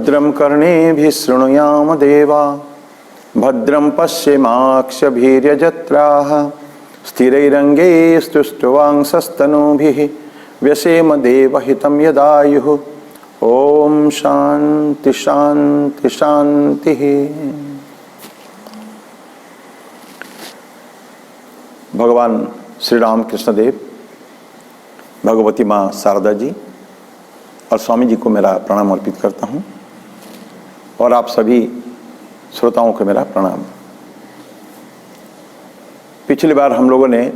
भद्रं कर्णेभिः शृणुयाम देवा भद्रं पश्येमाक्षभिर्यजत्राः स्थिरैरङ्गैः स्तुष्ट्वांसस्तनूभिः व्यसेम देवहितं यदायुः। ओम शांति शांति शांति। भगवान श्री राम कृष्ण देव, भगवती माँ शारदा जी और स्वामी जी को मेरा प्रणाम अर्पित करता हूँ और आप सभी श्रोताओं को मेरा प्रणाम। पिछली बार हम लोगों ने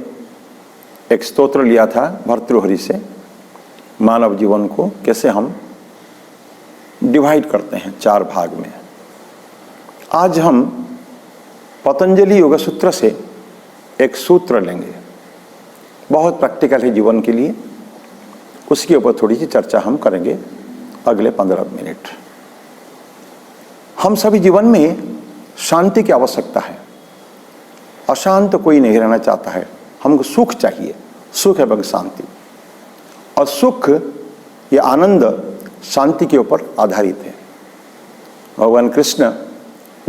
एक स्तोत्र लिया था भर्तृहरि से, मानव जीवन को कैसे हम डिवाइड करते हैं 4 भाग में। आज हम पतंजलि योग सूत्र से एक सूत्र लेंगे, बहुत प्रैक्टिकल है जीवन के लिए। उसके ऊपर थोड़ी सी चर्चा हम करेंगे अगले 15 मिनट। हम सभी जीवन में शांति की आवश्यकता है। अशांत कोई नहीं रहना चाहता है। हमको सुख चाहिए, सुख है बल्कि शांति। और सुख या आनंद शांति के ऊपर आधारित है। भगवान कृष्ण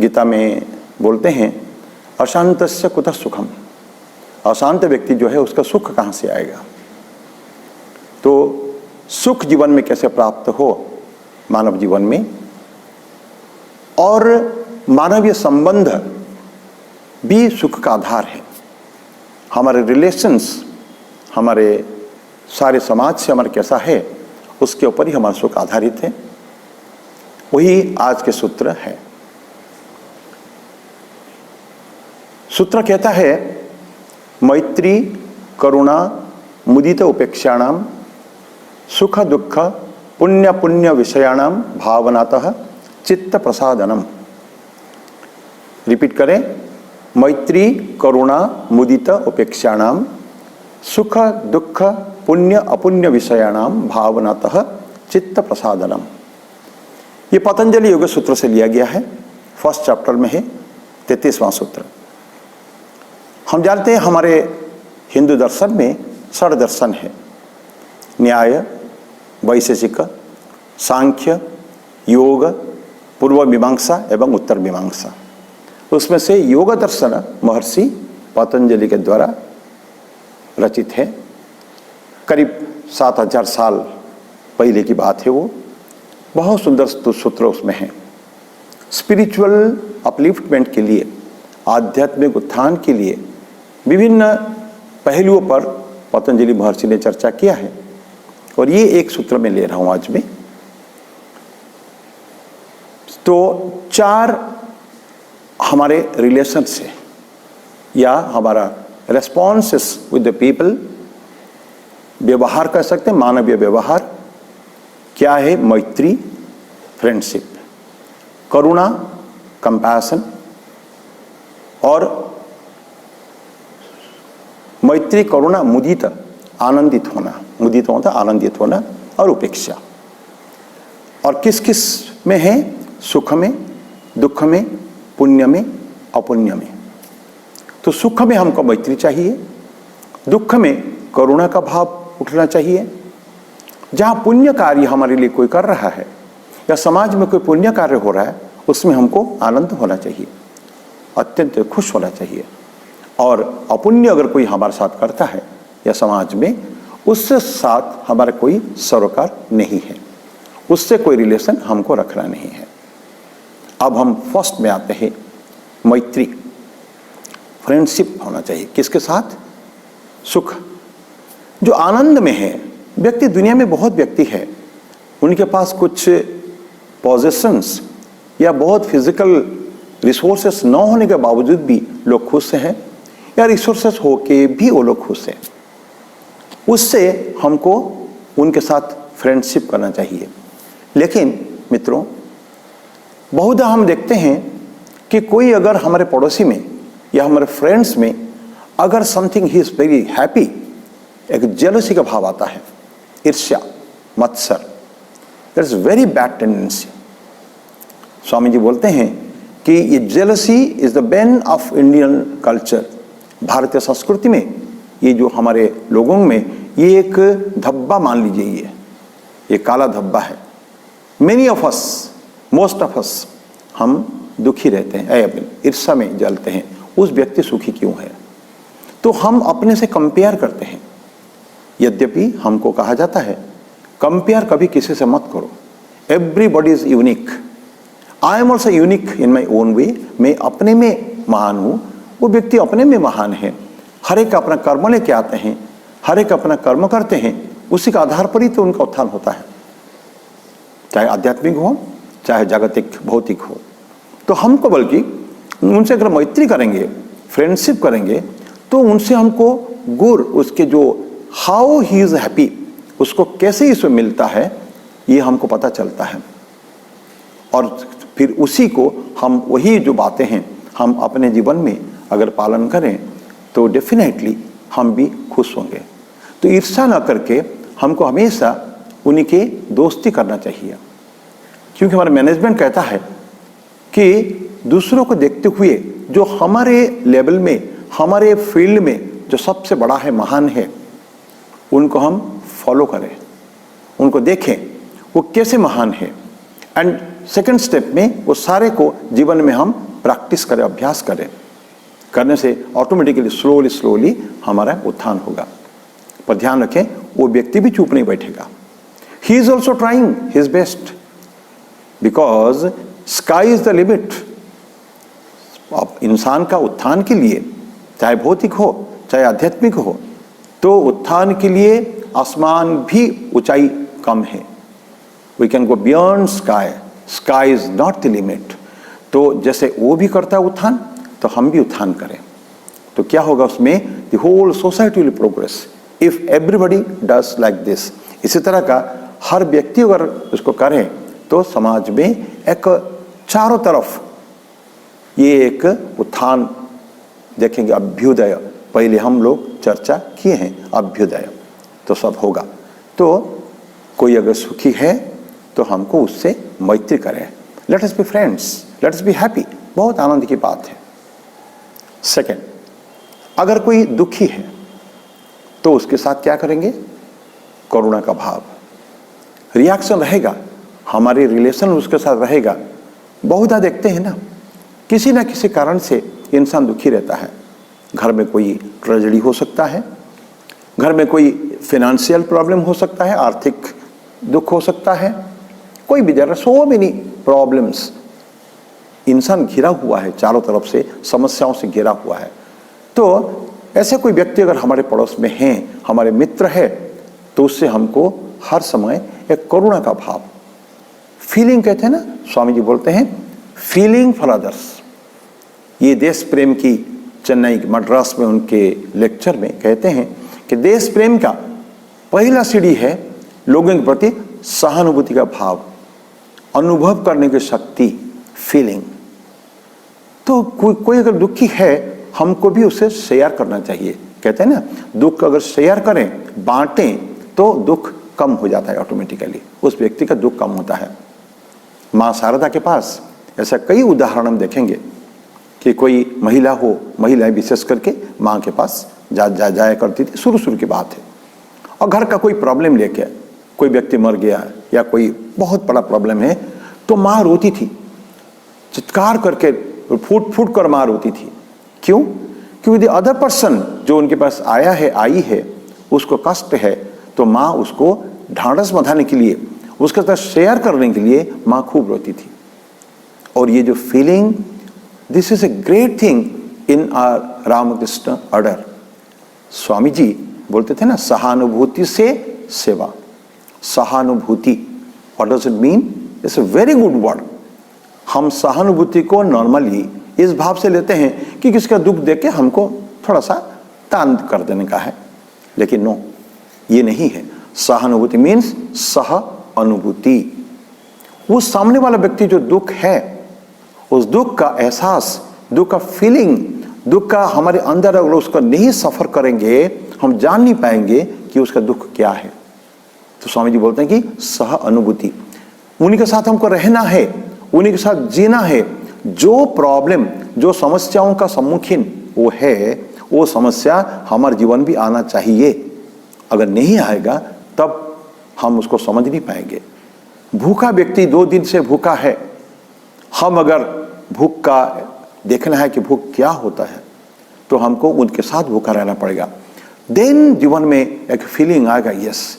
गीता में बोलते हैं, अशांतस्य कुतः सुखम। अशांत व्यक्ति जो है उसका सुख कहाँ से आएगा। तो सुख जीवन में कैसे प्राप्त हो मानव जीवन में, और मानवीय संबंध भी सुख का आधार है। हमारे रिलेशंस, हमारे सारे समाज से हमारे कैसा है, उसके ऊपर ही हमारा सुख आधारित है। वही आज के सूत्र है। सूत्र कहता है, मैत्री करुणा मुदित उपेक्षाणाम सुख दुख पुण्य पुण्य विषयाणाम भावनातः चित्त प्रसादनम। रिपीट करें, मैत्री करुणा मुदित उपेक्षाणाम सुख दुख पुण्य अपुण्य विषयाणाम भावनातः चित्त प्रसादनम। ये पतंजलि योग सूत्र से लिया गया है। फर्स्ट चैप्टर में है 33वां सूत्र। हम जानते हैं हमारे हिंदू दर्शन में 6 दर्शन है, न्याय, वैशेषिक, सांख्य, योग, पूर्व मीमांसा एवं उत्तर मीमांसा। उसमें से योग दर्शन महर्षि पतंजलि के द्वारा रचित है। करीब 7000 साल पहले की बात है। वो बहुत सुंदर सूत्र उसमें है। स्पिरिचुअल अपलिफ्टमेंट के लिए, आध्यात्मिक उत्थान के लिए विभिन्न पहलुओं पर पतंजलि महर्षि ने चर्चा किया है। और ये एक सूत्र में ले रहा हूं आज में। तो 4 हमारे रिलेशन से या हमारा रेस्पॉन्सेस विद द पीपल, व्यवहार कर सकते हैं, मानवीय व्यवहार क्या है। मैत्री फ्रेंडशिप, करुणा कंपैशन, और मैत्री करुणा मुदित आनंदित होना, मुदित होता आनंदित होना, और उपेक्षा। और किस किस में है, सुख में, दुख में, पुण्य में, अपुण्य में। तो सुख में हमको मैत्री चाहिए, दुख में करुणा का भाव उठना चाहिए। जहाँ पुण्य कार्य हमारे लिए कोई कर रहा है या समाज में कोई पुण्य कार्य हो रहा है, उसमें हमको आनंद होना चाहिए, अत्यंत खुश होना चाहिए। और अपुण्य अगर कोई हमारे साथ करता है या समाज में, उससे साथ हमारा कोई सरोकार नहीं है, उससे कोई रिलेशन हमको रखना नहीं है। अब हम फर्स्ट में आते हैं, मैत्री, फ्रेंडशिप होना चाहिए। किसके साथ? सुख, जो आनंद में है। व्यक्ति, दुनिया में बहुत व्यक्ति है, उनके पास कुछ पोजेशंस या बहुत फिजिकल रिसोर्सेस न होने के बावजूद भी लोग खुश हैं, या रिसोर्सेस होके भी वो लोग खुश हैं। उससे हमको उनके साथ फ्रेंडशिप करना चाहिए। लेकिन मित्रों, बहुधा हम देखते हैं कि कोई अगर हमारे पड़ोसी में या हमारे फ्रेंड्स में अगर something he is very happy, एक जेलसी का भाव आता है, ईर्ष्या, मत्सर, that is very bad tendency. Swami ji बोलते हैं कि ये jealousy is the bane of Indian culture. भारतीय संस्कृति में ये जो हमारे लोगों में ये एक धब्बा मान लीजिए, ये काला धब्बा है। Many of us most of us, हम दुखी रहते हैं, ईर्ष्या में जलते हैं, उस व्यक्ति सुखी क्यों है? तो हम अपने से कंपेयर करते हैं। यद्यपि हमको कहा जाता है कंपेयर कभी किसी से मत करो, everybody is unique, I am also unique in my own way. मैं अपने में महान हूँ, वो व्यक्ति अपने में महान है। हर एक अपना कर्म लेके आते हैं, हर एक अपना कर्म करते हैं, उसी के आधार पर ही तो उनका उत्थान होता है, चाहे आध्यात्मिक हो चाहे जागतिक भौतिक हो। तो हमको बल्कि उनसे अगर मैत्री करेंगे, फ्रेंडशिप करेंगे, तो उनसे हमको गुर उसके जो हाउ ही इज हैप्पी, उसको कैसे इसमें मिलता है, ये हमको पता चलता है। और फिर उसी को हम वही जो बातें हैं हम अपने जीवन में अगर पालन करें तो डेफिनेटली हम भी खुश होंगे। तो ईर्ष्या न करके हमको हमेशा उन्हीं के दोस्ती करना चाहिए, क्योंकि हमारा मैनेजमेंट कहता है कि दूसरों को देखते हुए जो हमारे लेवल में, हमारे फील्ड में जो सबसे बड़ा है, महान है, उनको हम फॉलो करें, उनको देखें वो कैसे महान है, एंड सेकंड स्टेप में वो सारे को जीवन में हम प्रैक्टिस करें, अभ्यास करें। करने से ऑटोमेटिकली स्लोली हमारा उत्थान होगा। पर ध्यान रखें, वो व्यक्ति भी चुप नहीं बैठेगा। He is also trying his best, because sky is the limit. अब इंसान का उत्थान के लिए, चाहे भौतिक हो चाहे आध्यात्मिक हो, तो उत्थान के लिए आसमान भी ऊंचाई कम है। We can go beyond sky, sky is not the limit. तो जैसे वो भी करता है उत्थान, तो हम भी उत्थान करें। तो क्या होगा उसमें? The whole society will progress if everybody does like this. इसी तरह का हर व्यक्ति अगर उसको करें तो समाज में एक चारों तरफ ये एक उत्थान देखेंगे। अभ्युदय, पहले हम लोग चर्चा किए हैं, अभ्युदय तो सब होगा। तो कोई अगर सुखी है तो हमको उससे मैत्री करें। Late us be friends, late us be happy. बहुत आनंद की बात है। सेकंड, अगर कोई दुखी है तो उसके साथ क्या करेंगे? करुणा का भाव, रिएक्शन रहेगा, हमारी रिलेशन उसके साथ रहेगा। बहुधा देखते हैं ना, किसी ना किसी कारण से इंसान दुखी रहता है। घर में कोई ट्रेजेडी हो सकता है, घर में कोई फिनेंशियल प्रॉब्लम हो सकता है, आर्थिक दुख हो सकता है, कोई भी जरा सो मेनी प्रॉब्लम्स। इंसान घिरा हुआ है, चारों तरफ से समस्याओं से घिरा हुआ है। तो ऐसे कोई व्यक्ति अगर हमारे पड़ोस में हैं, हमारे मित्र है, तो उससे हमको हर समय एक करुणा का भाव, फीलिंग कहते हैं ना, स्वामी जी बोलते हैं फीलिंग फॉर अदर्स। ये देश प्रेम की, चेन्नई मद्रास में उनके लेक्चर में कहते हैं कि देश प्रेम का पहला सीढ़ी है लोगों के प्रति सहानुभूति का भाव, अनुभव करने की शक्ति, फीलिंग। तो कोई अगर दुखी है, हमको भी उसे शेयर करना चाहिए। कहते हैं ना, दुख अगर शेयर करें, बांटें, तो दुख कम हो जाता है ऑटोमेटिकली, उस व्यक्ति का दुख कम होता है। माँ शारदा के पास ऐसा कई उदाहरण हम देखेंगे कि कोई महिला हो, महिलाएं विशेष करके माँ के पास जाया करती थी, शुरू की बात है। और घर का कोई प्रॉब्लम लेके, कोई व्यक्ति मर गया या कोई बहुत बड़ा प्रॉब्लम है, तो माँ रोती थी, चित्कार करके फूट कर माँ रोती थी। क्यों? क्योंकि द अदर पर्सन जो उनके पास आया है, आई है, उसको कष्ट है, तो माँ उसको ढांढस बंधाने के लिए, उसके साथ शेयर करने के लिए माँ खूब रोती थी। और ये जो feeling, this is a great thing in our Ramakrishna order. Swami ji बोलते थे ना, सहानुभूति से सेवा। सहानुभूति, what does it mean? It's a very good word. हम सहानुभूति को नॉर्मली इस भाव से लेते हैं कि किसका दुख देख के हमको थोड़ा सा तान कर देने का है, लेकिन नो, ये नहीं है। सहानुभूति मीन्स सह अनुभूति। वो सामने वाला व्यक्ति जो दुख है, उस दुख का एहसास, दुख का फीलिंग, दुख का हमारे अंदर अगर उसका नहीं सफर करेंगे, हम जान नहीं पाएंगे कि उसका दुख क्या है। तो स्वामी जी बोलते हैं कि सह अनुभूति, उन्हीं के साथ हमको रहना है, उन्हीं के साथ जीना है। जो प्रॉब्लम, जो समस्याओं का सम्मुखीन वो है, वो समस्या हमारे जीवन भी आना चाहिए। अगर नहीं आएगा तब हम उसको समझ नहीं पाएंगे। भूखा व्यक्ति 2 दिन से भूखा है, हम अगर भूख का देखना है कि भूख क्या होता है तो हमको उनके साथ भूखा रहना पड़ेगा। देन जीवन में एक फीलिंग आएगा, यस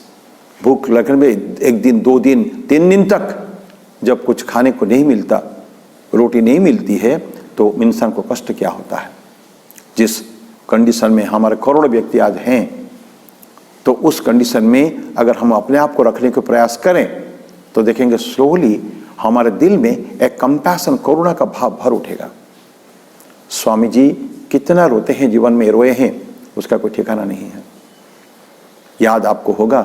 भूख लगने में 1 दिन 2 दिन 3 दिन तक जब कुछ खाने को नहीं मिलता, रोटी नहीं मिलती है, तो इंसान को कष्ट क्या होता है। जिस कंडीशन में हमारे करोड़ व्यक्ति आज हैं, तो उस कंडीशन में अगर हम अपने आप को रखने का प्रयास करें तो देखेंगे स्लोली हमारे दिल में एक कंपैशन, करुणा का भाव भर उठेगा। स्वामी जी कितना रोते हैं, जीवन में रोए हैं, उसका कोई ठिकाना नहीं है। याद आपको होगा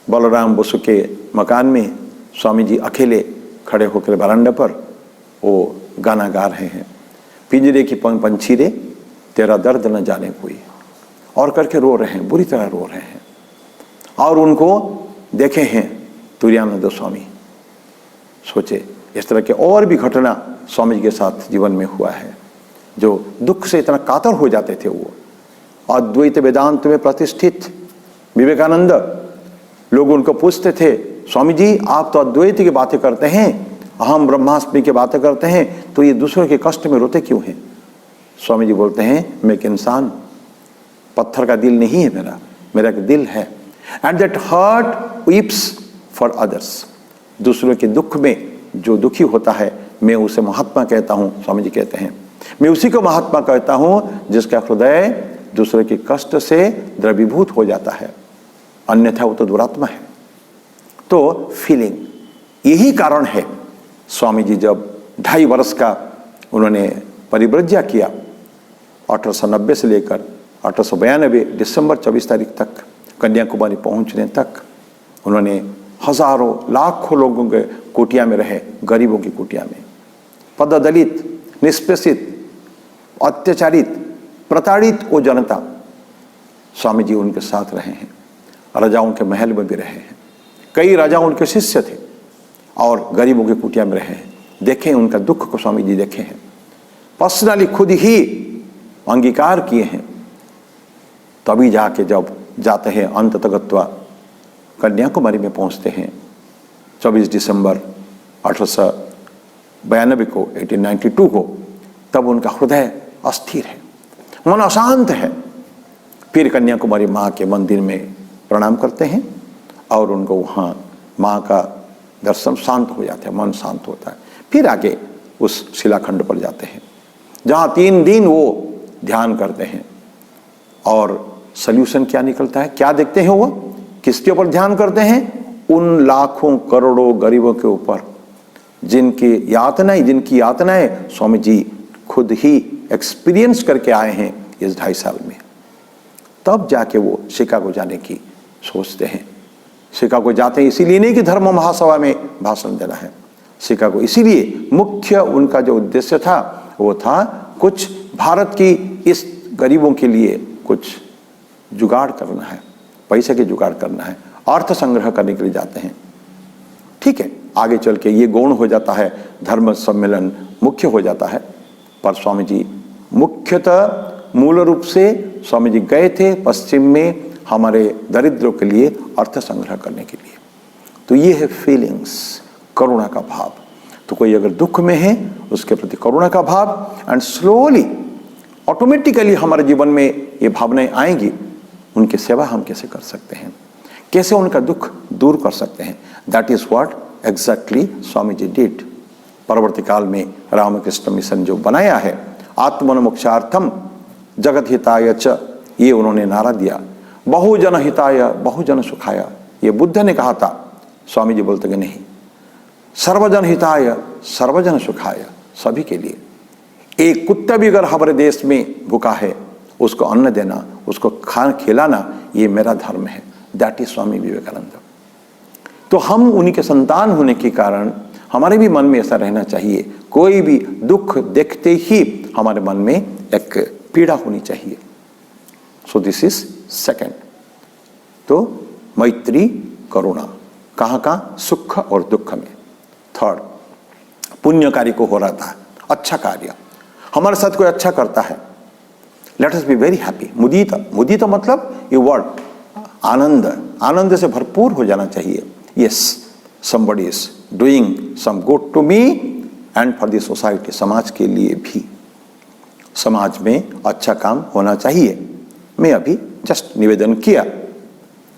बलराम बसु के मकान में स्वामी जी अकेले खड़े होकर बरामदे पर वो गाना गा रहे हैं, पिंजरे की पंछी रे तेरा दर्द न जाने कोई, और करके रो रहे हैं, बुरी तरह रो रहे हैं। और उनको देखे हैं तुरानंद स्वामी। सोचे इस तरह के और भी घटना स्वामी जी के साथ जीवन में हुआ है, जो दुख से इतना कातर हो जाते थे। वो अद्वैत वेदांत में प्रतिष्ठित विवेकानंद, लोग उनको पूछते थे, स्वामी जी आप तो अद्वैत की बातें करते हैं, अहम ब्रह्मास्मि की बातें करते हैं, तो ये दूसरों के कष्ट में रोते क्यों हैं। स्वामी जी बोलते हैं, मैं एक इंसान, पत्थर का दिल नहीं है मेरा एक दिल है। And that heart weeps for others. दूसरों के दुख में जो दुखी होता है, मैं उसे महात्मा कहता हूँ। स्वामी जी कहते हैं, मैं उसी को महात्मा कहता हूँ जिसका हृदय दूसरे के कष्ट से द्रवीभूत हो जाता है, अन्यथा वो तो दुरात्मा है। तो फीलिंग, यही कारण है स्वामी जी जब 2.5 वर्ष का उन्होंने परिव्रज्या किया, 1890 से लेकर 1892 दिसंबर 24 तारीख तक कन्याकुमारी पहुंचने तक उन्होंने हजारों लाखों लोगों के कुटिया में रहे, गरीबों की कुटिया में, पददलित, निष्पेषित, अत्याचारित, प्रताड़ित वो जनता, स्वामी जी उनके साथ रहे हैं। राजाओं के महल में भी रहे हैं, कई राजा उनके शिष्य थे और गरीबों की कुटिया में रहे हैं। देखें उनका दुख को स्वामी जी देखे हैं, पर्सनली खुद ही अंगीकार किए हैं। तभी जाके जब जाते हैं अंत तगत्वा कन्याकुमारी में पहुंचते हैं 24 दिसंबर 1892 को 1892 को, तब उनका हृदय अस्थिर है, मन अशांत है। फिर कन्याकुमारी माँ के मंदिर में प्रणाम करते हैं और उनको वहाँ माँ का दर्शन, शांत हो जाता है, मन शांत होता है। फिर आगे उस शिलाखंड पर जाते हैं जहाँ 3 दिन वो ध्यान करते हैं और सल्यूशन क्या निकलता है, क्या देखते हैं वो, किसके ऊपर ध्यान करते हैं, उन लाखों करोड़ों गरीबों के ऊपर जिनकी यातनाएं स्वामी जी खुद ही एक्सपीरियंस करके आए हैं इस 2.5 साल में। तब जाके वो शिकागो जाने की सोचते हैं। शिकागो जाते हैं इसीलिए नहीं कि धर्म महासभा में भाषण देना है, शिकागो इसीलिए मुख्य उनका जो उद्देश्य था वो था कुछ भारत की इस गरीबों के लिए कुछ जुगाड़ करना है, पैसे के जुगाड़ करना है, अर्थ संग्रह करने के लिए जाते हैं। ठीक है, आगे चल के ये गौण हो जाता है, धर्म सम्मेलन मुख्य हो जाता है। पर स्वामी जी मुख्यतः मूल रूप से स्वामी जी गए थे पश्चिम में हमारे दरिद्रों के लिए अर्थ संग्रह करने के लिए। तो ये है फीलिंग्स, करुणा का भाव। तो कोई अगर दुख में है उसके प्रति करुणा का भाव, एंड स्लोली ऑटोमेटिकली हमारे जीवन में ये भावनाएं आएंगी। उनकी सेवा हम कैसे कर सकते हैं, कैसे उनका दुख दूर कर सकते हैं, that is what exactly Swami ji did. परवर्ती काल में रामकृष्ण मिशन जो बनाया है, आत्मन मोक्षार्थम जगत हिताय च, ये उन्होंने नारा दिया। बहुजन हिताय बहुजन सुखाय, ये बुद्ध ने कहा था, स्वामी जी बोलते कि नहीं, सर्वजन हिताय सर्वजन सुखाय, सभी के लिए। एक कुत्ता भी अगर हमारे देश में भूखा है उसको अन्न देना, उसको खाना खिलाना, ये मेरा धर्म है। That is Swami Vivekananda. तो हम उन्हीं के संतान होने के कारण हमारे भी मन में ऐसा रहना चाहिए, कोई भी दुख देखते ही हमारे मन में एक पीड़ा होनी चाहिए। So this is second. तो मैत्री करुणा कहाँ कहाँ, सुख और दुख में। थर्ड, पुण्य कार्य को हो रहा था, अच्छा कार्य हमारे साथ कोई अच्छा करता है, let us be very happy. मुदीता, मुदीता मतलब ये वर्ड आनंद, आनंद से भरपूर हो जाना चाहिए। Yes, somebody is doing some good to me and for the society, समाज के लिए भी। समाज में अच्छा काम होना चाहिए। मैं अभी जस्ट निवेदन किया।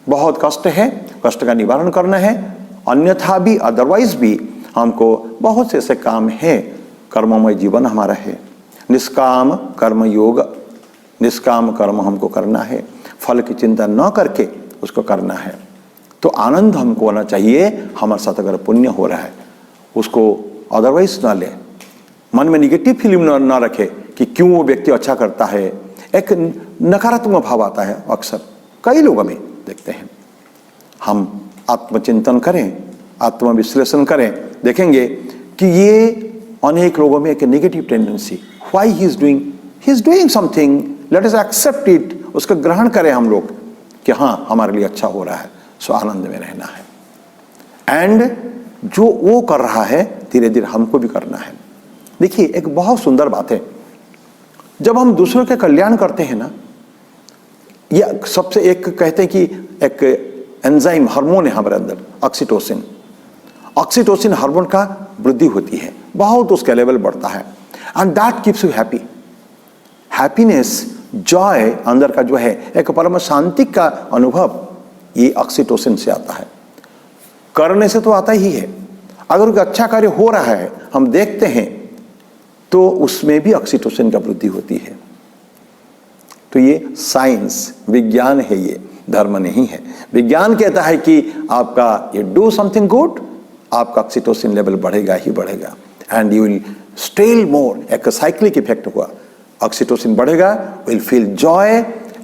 बहुत कष्ट है, कष्ट का निवारण करना है, अन्यथा भी अदरवाइज भी हमको बहुत से ऐसे काम है। कर्ममय जीवन हमारा है, निष्काम कर्म योग, निष्काम कर्म हमको करना है, फल की चिंता न करके उसको करना है। तो आनंद हमको होना चाहिए। हमारे साथ अगर पुण्य हो रहा है उसको अदरवाइज ना ले, मन में निगेटिव फीलिंग ना रखे कि क्यों वो व्यक्ति अच्छा करता है। एक नकारात्मक भाव आता है अक्सर कई लोगों में देखते हैं। हम आत्मचिंतन करें, आत्मविश्लेषण करें, देखेंगे कि ये अनेक लोगों में एक negative tendency, why he is doing something, let us accept it, उसका ग्रहण करें हम लोग कि हाँ हमारे लिए अच्छा हो रहा है, सो आनंद में रहना है। एंड जो वो कर रहा है धीरे धीरे हमको भी करना है। देखिए एक बहुत सुंदर बात है, जब हम दूसरों के कल्याण करते हैं ना, ये सबसे एक कहते हैं कि एक एंजाइम हार्मोन है हमारे अंदर, ऑक्सीटोसिन। ऑक्सीटोसिन हार्मोन का वृद्धि होती है, बहुत उसका लेवल बढ़ता है, and that keeps you happy. Happiness, Joy अंदर का जो है, एक परम शांति का अनुभव, ये ऑक्सीटोसिन से आता है। करने से तो आता ही है। अगर कोई अच्छा कार्य हो रहा है हम देखते हैं तो उसमें भी ऑक्सीटोसिन का वृद्धि होती है। तो ये साइंस, विज्ञान है, ये धर्म नहीं है। विज्ञान कहता है कि आपका ये डू समथिंग गुड, आपका ऑक्सीटोसिन लेवल बढ़ेगा ही बढ़ेगा, and you will still more, एक साइक्लिक इफेक्ट हुआ। ऑक्सीटोसिन बढ़ेगा, will feel joy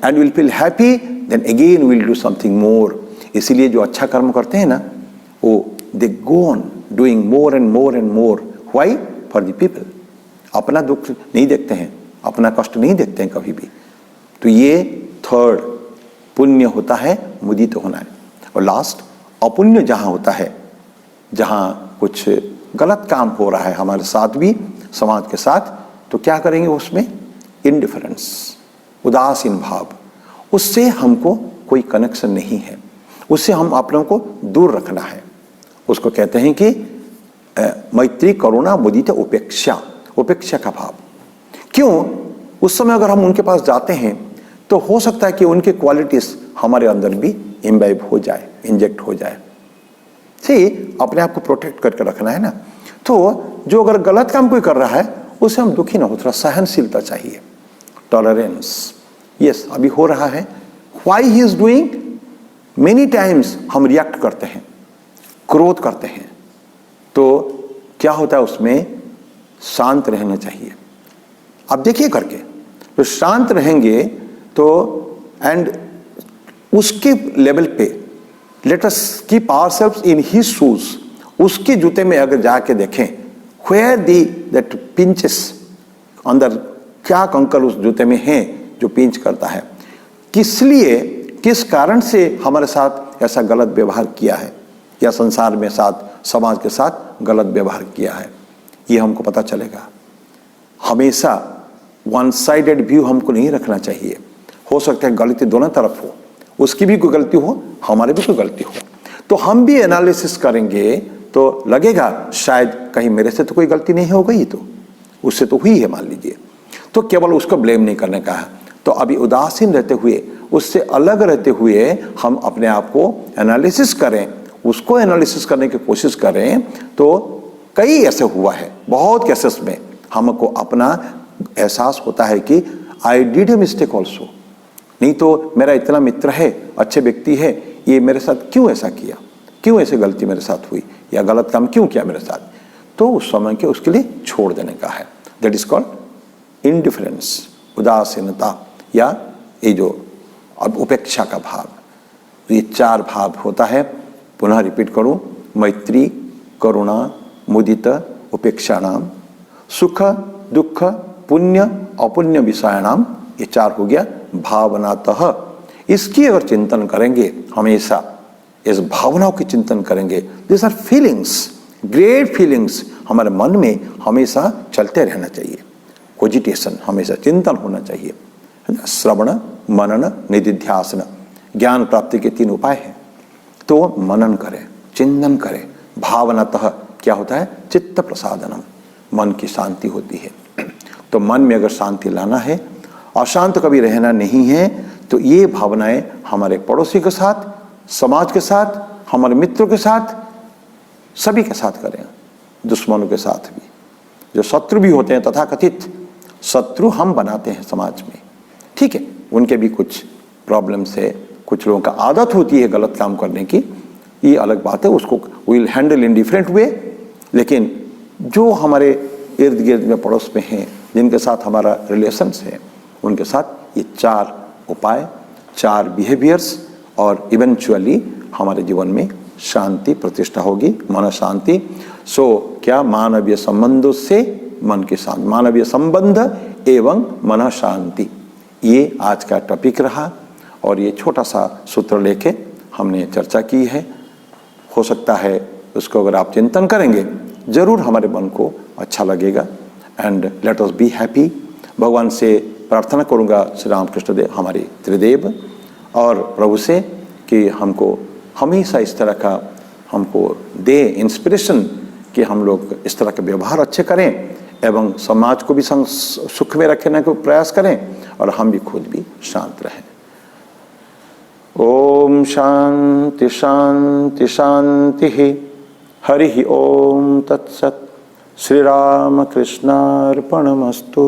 and will feel happy, then again will do something more. इसीलिए जो अच्छा कर्म करते हैं ना, वो they go on doing more and more and more. Why? For the people. अपना दुख नहीं देखते हैं, अपना कष्ट नहीं देखते हैं कभी भी। तो ये थर्ड पुण्य होता है, मुदित होना है। और लास्ट अपुण्य जहां होता है, जहां कुछ गलत काम हो रहा है हमारे साथ भी, समाज के साथ, तो क्या करेंगे उसमें? इंडिफरेंस, उदासीन भाव। उससे हमको कोई कनेक्शन नहीं है, उससे हम अपनों को दूर रखना है। उसको कहते हैं कि मैत्री, करुणा, मुदित, उपेक्षा, उपेक्षा का भाव। क्यों? उस समय अगर हम उनके पास जाते हैं तो हो सकता है कि उनके क्वालिटीज हमारे अंदर भी इम्बाइब हो जाए, इंजेक्ट हो जाए। से अपने आप को प्रोटेक्ट करके रखना है ना। तो जो अगर गलत काम कोई कर रहा है उससे हम दुखी ना हो, थोड़ा सहनशीलता चाहिए, टॉलरेंस। यस, अभी हो रहा है, why he is doing, many times हम रिएक्ट करते हैं, क्रोध करते हैं, तो क्या होता है उसमें? शांत रहना चाहिए। आप देखिए करके, तो शांत रहेंगे तो, एंड उसके लेवल पे let us keep ourselves in his shoes. उसके जूते में अगर जाके देखें, वेयर दैट पिंचेस, अंदर क्या कंकर उस जूते में है जो पिंच करता है, किस लिए, किस कारण से हमारे साथ ऐसा गलत व्यवहार किया है, या संसार में साथ, समाज के साथ गलत व्यवहार किया है, ये हमको पता चलेगा। हमेशा वन साइडेड व्यू हमको नहीं रखना चाहिए। हो सकता है गलती दोनों तरफ हो, उसकी भी कोई गलती हो, हमारी भी कोई गलती हो, तो हम भी एनालिसिस करेंगे तो लगेगा शायद कहीं मेरे से तो कोई गलती नहीं हो गई, तो उससे तो हुई है मान लीजिए, तो केवल उसको ब्लेम नहीं करने का है। तो अभी उदासीन रहते हुए, उससे अलग रहते हुए हम अपने आप को एनालिसिस करें, उसको एनालिसिस करने की कोशिश करें। तो कई ऐसे हुआ है, बहुत केसेस में हमको अपना एहसास होता है कि I did a mistake also, नहीं तो मेरा इतना मित्र है, अच्छे व्यक्ति है, ये मेरे साथ क्यों ऐसा किया, क्यों ऐसे गलती मेरे साथ हुई, या गलत काम क्यों किया मेरे साथ। तो उस समय के उसके लिए छोड़ देने का है। दैट इज कॉल्ड इंडिफरेंस, उदासीनता, या ये जो अब उपेक्षा का भाव। तो ये चार भाव होता है। पुनः रिपीट करूं, मैत्री, करुणा, मुदित, उपेक्षाणाम, सुख दुख, पुण्य अपुण्य विषयाणाम, ये चार हो गया भावनातः। इसकी अगर चिंतन करेंगे, हमेशा इस भावनाओं की चिंतन करेंगे, this are feelings, great feelings हमारे मन में हमेशा चलते रहना चाहिए। कोजिटेशन, हमेशा चिंतन होना चाहिए। श्रवण, मनन, निधिध्यासन, ज्ञान प्राप्ति के 3 उपाय हैं। तो मनन करें, चिंतन करें। भावनातः क्या होता है? चित्त प्रसादनम, मन की शांति होती है। तो मन में अगर शांति लाना है, अशांत कभी रहना नहीं है, तो ये भावनाएं हमारे पड़ोसी के साथ, समाज के साथ, हमारे मित्रों के साथ, सभी के साथ करें, दुश्मनों के साथ भी, जो शत्रु भी होते हैं, तथाकथित शत्रु हम बनाते हैं समाज में, ठीक है, उनके भी कुछ प्रॉब्लम्स है, कुछ लोगों का आदत होती है गलत काम करने की, ये अलग बात है, उसको will handle in different way. लेकिन जो हमारे इर्द गिर्द में पड़ोस में हैं, जिनके साथ हमारा रिलेशंस है, उनके साथ ये 4 उपाय, 4 बिहेवियर्स, और इवेंचुअली हमारे जीवन में शांति प्रतिष्ठा होगी, मन शांति। सो क्या मानवीय संबंधों से मन की शांति, मानवीय संबंध एवं मन शांति, ये आज का टॉपिक रहा। और ये छोटा सा सूत्र लेके हमने चर्चा की है। हो सकता है उसको अगर आप चिंतन करेंगे, जरूर हमारे मन को अच्छा लगेगा। And let us be happy. भगवान से प्रार्थना करूँगा, श्री रामकृष्ण देव हमारे त्रिदेव और प्रभु से, कि हमको हमेशा इस तरह का हमको दे इंस्पिरेशन कि हम लोग इस तरह के व्यवहार अच्छे करें एवं समाज को भी सुख में रखने को प्रयास करें, और हम भी खुद भी शांत रहें। ओम शांति शांति शांति। हरि ओम तत्सत। श्री राम कृष्णार्पणमस्तु।